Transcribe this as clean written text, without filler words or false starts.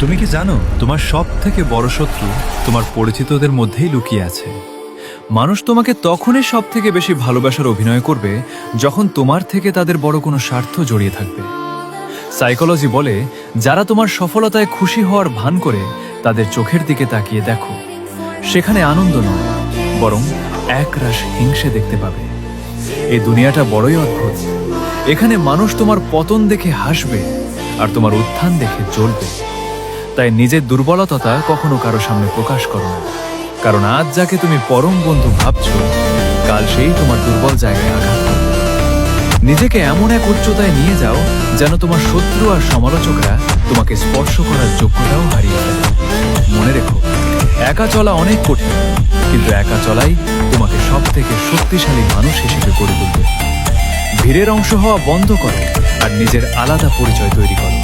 তুমি কি জানো তোমার সব থেকে বড় শত্রু তোমার পরিচিতদের মধ্যেই লুকিয়ে আছে। মানুষ তোমাকে তখনই সব থেকে বেশি ভালোবাসার অভিনয় করবে যখন তোমার থেকে তাদের বড় কোনো স্বার্থ জড়িয়ে থাকবে। সাইকোলজি বলে, যারা তোমার সফলতায় খুশি হওয়ার ভান করে তাদের চোখের দিকে তাকিয়ে দেখো, সেখানে আনন্দ নয় বরং একরাশ হিংসে দেখতে পাবে। এই দুনিয়াটা বড়ই অদ্ভুত। এখানে মানুষ তোমার পতন দেখে হাসবে আর তোমার উত্থান দেখে জ্বলবে। তাই নিজের দুর্বলতা কখনো কারো সামনে প্রকাশ করো না, কারণ আজ যাকে তুমি পরম বন্ধু ভাবছো, কাল সেই তোমার দুর্বল জায়গায় আঘাত করবে। নিজেকে এমন এক উচ্চতায় নিয়ে যাও যেন তোমার শত্রু আর সমালোচকরা তোমাকে স্পর্শ করার যোগ্যতাও হারিয়ে ফেলে। মনে রেখো, একা চলা অনেক কঠিন, কিন্তু একা চলাই তোমাকে সব থেকে শক্তিশালী মানুষ হিসেবে গড়ে তুলবে। ভিড়ের অংশ হওয়া বন্ধ করো আর নিজের আলাদা পরিচয় তৈরি করো।